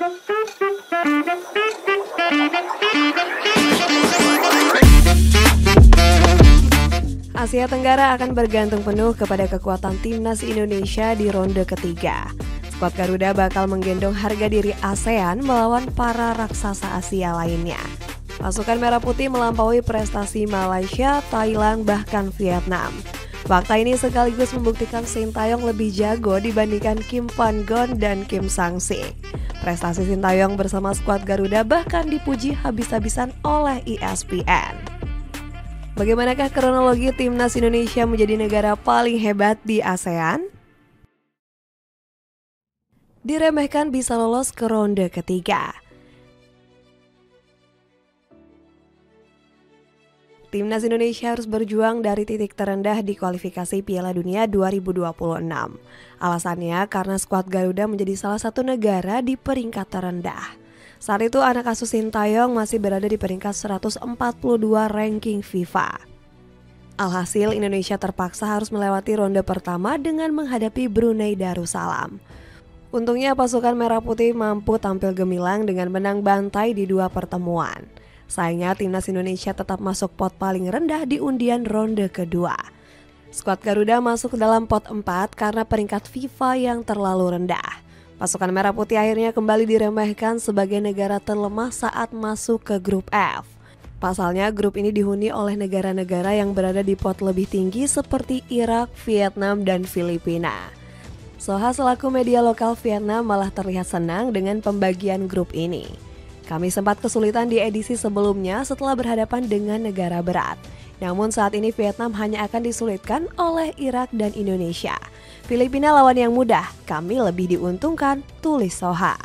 Asia Tenggara akan bergantung penuh kepada kekuatan timnas Indonesia di ronde ketiga. Skuad Garuda bakal menggendong harga diri ASEAN melawan para raksasa Asia lainnya. Pasukan Merah Putih melampaui prestasi Malaysia, Thailand, bahkan Vietnam. Fakta ini sekaligus membuktikan Sintayong lebih jago dibandingkan Kim Van Gon dan Kim Sang-sik. Prestasi Sintayong bersama skuad Garuda bahkan dipuji habis-habisan oleh ESPN. Bagaimanakah kronologi timnas Indonesia menjadi negara paling hebat di ASEAN? Diremehkan bisa lolos ke ronde ketiga. Timnas Indonesia harus berjuang dari titik terendah di kualifikasi Piala Dunia 2026. Alasannya karena skuad Garuda menjadi salah satu negara di peringkat terendah. Saat itu anak asuh Sintayong masih berada di peringkat 142 ranking FIFA. Alhasil Indonesia terpaksa harus melewati ronde pertama dengan menghadapi Brunei Darussalam. Untungnya pasukan Merah Putih mampu tampil gemilang dengan menang bantai di dua pertemuan. Sayangnya timnas Indonesia tetap masuk pot paling rendah di undian ronde kedua. Skuad Garuda masuk ke dalam pot 4 karena peringkat FIFA yang terlalu rendah. Pasukan Merah Putih akhirnya kembali diremehkan sebagai negara terlemah saat masuk ke grup F. Pasalnya grup ini dihuni oleh negara-negara yang berada di pot lebih tinggi seperti Irak, Vietnam, dan Filipina. Soha selaku media lokal Vietnam malah terlihat senang dengan pembagian grup ini. Kami sempat kesulitan di edisi sebelumnya setelah berhadapan dengan negara berat. Namun saat ini Vietnam hanya akan disulitkan oleh Irak dan Indonesia. Filipina lawan yang mudah, kami lebih diuntungkan, tulis Soha.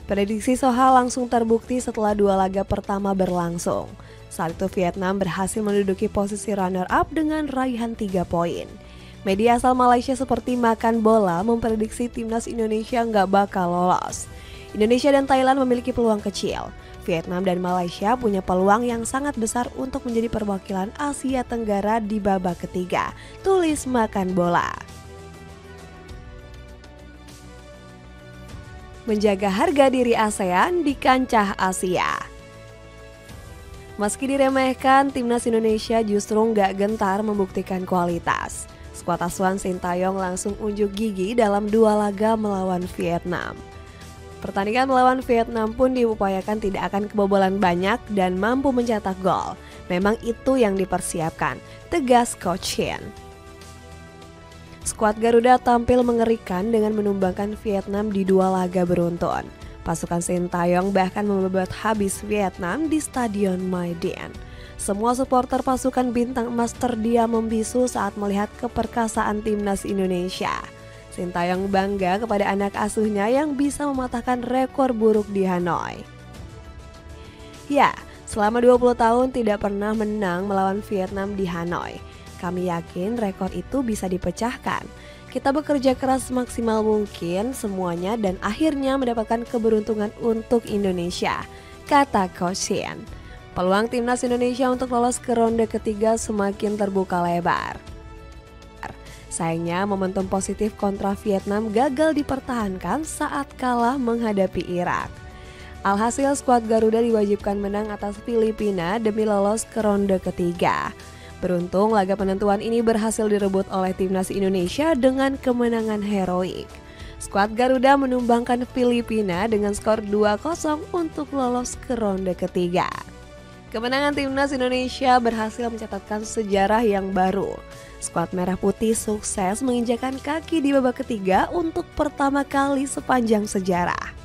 Prediksi Soha langsung terbukti setelah dua laga pertama berlangsung. Saat itu Vietnam berhasil menduduki posisi runner-up dengan raihan 3 poin. Media asal Malaysia seperti Makan Bola memprediksi timnas Indonesia nggak bakal lolos. Indonesia dan Thailand memiliki peluang kecil. Vietnam dan Malaysia punya peluang yang sangat besar untuk menjadi perwakilan Asia Tenggara di babak ketiga, tulis Makan Bola. Menjaga harga diri ASEAN di kancah Asia. Meski diremehkan, timnas Indonesia justru nggak gentar membuktikan kualitas. Skuad asuhan Sintayong langsung unjuk gigi dalam dua laga melawan Vietnam. Pertandingan melawan Vietnam pun diupayakan tidak akan kebobolan banyak dan mampu mencetak gol. Memang itu yang dipersiapkan, tegas Coach Shin. Skuad Garuda tampil mengerikan dengan menumbangkan Vietnam di dua laga beruntun. Pasukan Sintayong bahkan membuat habis Vietnam di Stadion Maidin. Semua supporter pasukan Bintang Emas terdiam membisu saat melihat keperkasaan timnas Indonesia. Sintayong bangga kepada anak asuhnya yang bisa mematahkan rekor buruk di Hanoi. Ya, selama 20 tahun tidak pernah menang melawan Vietnam di Hanoi. Kami yakin rekor itu bisa dipecahkan. Kita bekerja keras semaksimal mungkin semuanya dan akhirnya mendapatkan keberuntungan untuk Indonesia, kata Coach Shin. Peluang timnas Indonesia untuk lolos ke ronde ketiga semakin terbuka lebar. Sayangnya momentum positif kontra Vietnam gagal dipertahankan saat kalah menghadapi Irak. Alhasil skuad Garuda diwajibkan menang atas Filipina demi lolos ke ronde ketiga. Beruntung laga penentuan ini berhasil direbut oleh timnas Indonesia dengan kemenangan heroik. Skuad Garuda menumbangkan Filipina dengan skor 2-0 untuk lolos ke ronde ketiga. Kemenangan timnas Indonesia berhasil mencatatkan sejarah yang baru. Skuad Merah Putih sukses menginjakan kaki di babak ketiga untuk pertama kali sepanjang sejarah.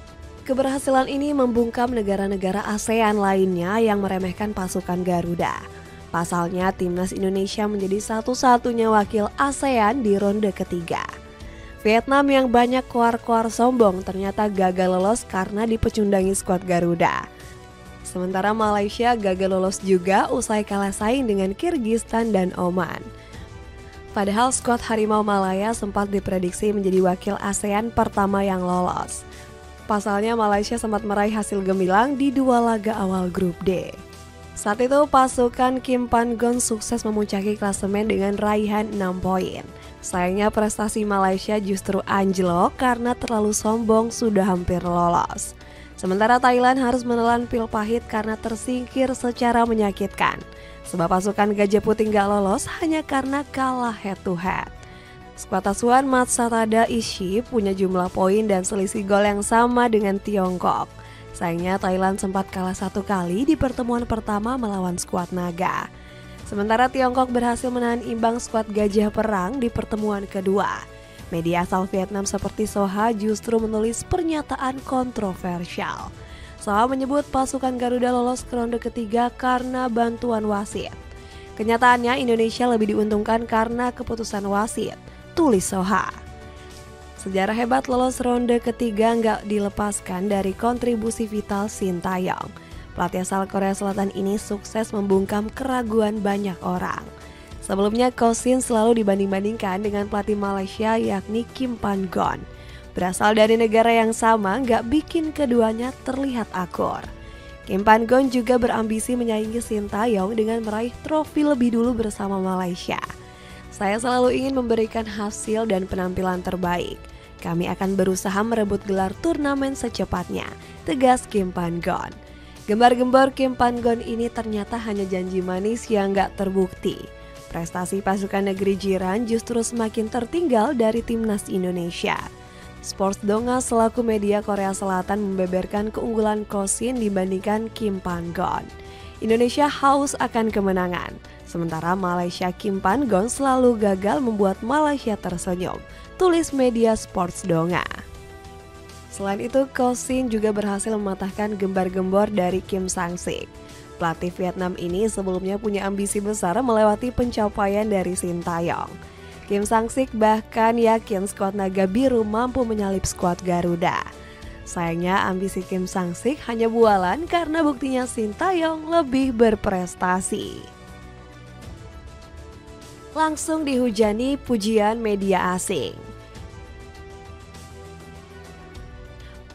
Keberhasilan ini membungkam negara-negara ASEAN lainnya yang meremehkan pasukan Garuda. Pasalnya timnas Indonesia menjadi satu-satunya wakil ASEAN di ronde ketiga. Vietnam yang banyak koar-koar sombong ternyata gagal lolos karena dipecundangi skuad Garuda. Sementara Malaysia gagal lolos juga usai kalah saing dengan Kirgistan dan Oman. Padahal skuad Harimau Malaya sempat diprediksi menjadi wakil ASEAN pertama yang lolos. Pasalnya Malaysia sempat meraih hasil gemilang di dua laga awal grup D. Saat itu pasukan Kim Van Gon sukses memuncaki klasemen dengan raihan 6 poin. Sayangnya prestasi Malaysia justru anjlok karena terlalu sombong sudah hampir lolos. Sementara Thailand harus menelan pil pahit karena tersingkir secara menyakitkan. Sebab pasukan Gajah Putih nggak lolos hanya karena kalah head to head. Skuad asuhan Matsatada Ishi punya jumlah poin dan selisih gol yang sama dengan Tiongkok. Sayangnya Thailand sempat kalah 1 kali di pertemuan pertama melawan skuad naga. Sementara Tiongkok berhasil menahan imbang skuad Gajah Perang di pertemuan kedua. Media asal Vietnam seperti Soha justru menulis pernyataan kontroversial. Soha menyebut pasukan Garuda lolos ke ronde ketiga karena bantuan wasit. Kenyataannya Indonesia lebih diuntungkan karena keputusan wasit, tulis Soha. Sejarah hebat lolos ronde ketiga nggak dilepaskan dari kontribusi vital Sintayong. Pelatih asal Korea Selatan ini sukses membungkam keraguan banyak orang. Sebelumnya Ko Shin selalu dibanding-bandingkan dengan pelatih Malaysia yakni Kim Pan Gon. Berasal dari negara yang sama nggak bikin keduanya terlihat akur. Kim Pan Gon juga berambisi menyaingi Sintayong dengan meraih trofi lebih dulu bersama Malaysia. Saya selalu ingin memberikan hasil dan penampilan terbaik. Kami akan berusaha merebut gelar turnamen secepatnya, tegas Kim Pan Gon. Gembar-gembor Kim Pan Gon ini ternyata hanya janji manis yang nggak terbukti. Prestasi pasukan negeri jiran justru semakin tertinggal dari timnas Indonesia. Sports Donga selaku media Korea Selatan membeberkan keunggulan Ko Shin dibandingkan Kim Pan Gon. Indonesia haus akan kemenangan, sementara Malaysia Kim Pan Gon selalu gagal membuat Malaysia tersenyum, tulis media Sports Donga. Selain itu, Ko Shin juga berhasil mematahkan gembar-gembor dari Kim Sang-sik. Pelatih Vietnam ini sebelumnya punya ambisi besar melewati pencapaian dari Sintayong. Kim Sang-sik bahkan yakin skuad Naga Biru mampu menyalip skuad Garuda. Sayangnya ambisi Kim Sang-sik hanya bualan karena buktinya Sintayong lebih berprestasi. Langsung dihujani pujian media asing.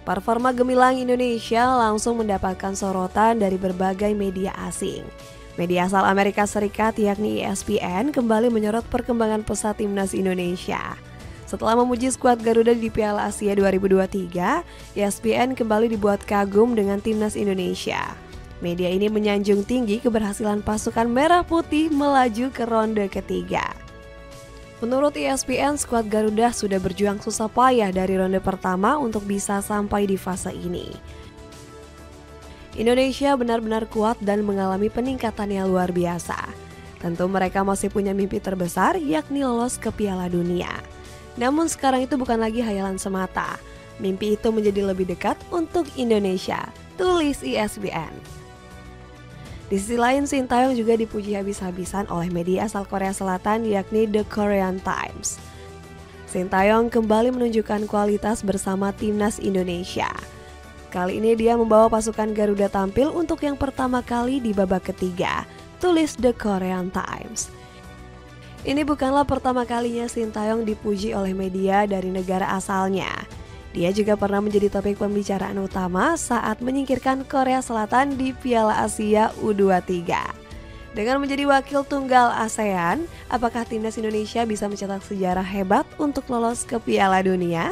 Performa gemilang Indonesia langsung mendapatkan sorotan dari berbagai media asing. Media asal Amerika Serikat yakni ESPN kembali menyorot perkembangan pesat timnas Indonesia. Setelah memuji skuad Garuda di Piala Asia 2023, ESPN kembali dibuat kagum dengan timnas Indonesia. Media ini menyanjung tinggi keberhasilan pasukan Merah Putih melaju ke ronde ketiga. Menurut ESPN, skuad Garuda sudah berjuang susah payah dari ronde pertama untuk bisa sampai di fase ini. Indonesia benar-benar kuat dan mengalami peningkatan yang luar biasa. Tentu mereka masih punya mimpi terbesar, yakni lolos ke Piala Dunia. Namun sekarang itu bukan lagi hayalan semata. Mimpi itu menjadi lebih dekat untuk Indonesia, tulis ESPN. Di sisi lain, Sintayong juga dipuji habis-habisan oleh media asal Korea Selatan yakni The Korean Times. Sintayong kembali menunjukkan kualitas bersama timnas Indonesia. Kali ini dia membawa pasukan Garuda tampil untuk yang pertama kali di babak ketiga, tulis The Korean Times. Ini bukanlah pertama kalinya Sintayong dipuji oleh media dari negara asalnya. Dia juga pernah menjadi topik pembicaraan utama saat menyingkirkan Korea Selatan di Piala Asia U23. Dengan menjadi wakil tunggal ASEAN, apakah timnas Indonesia bisa mencetak sejarah hebat untuk lolos ke Piala Dunia?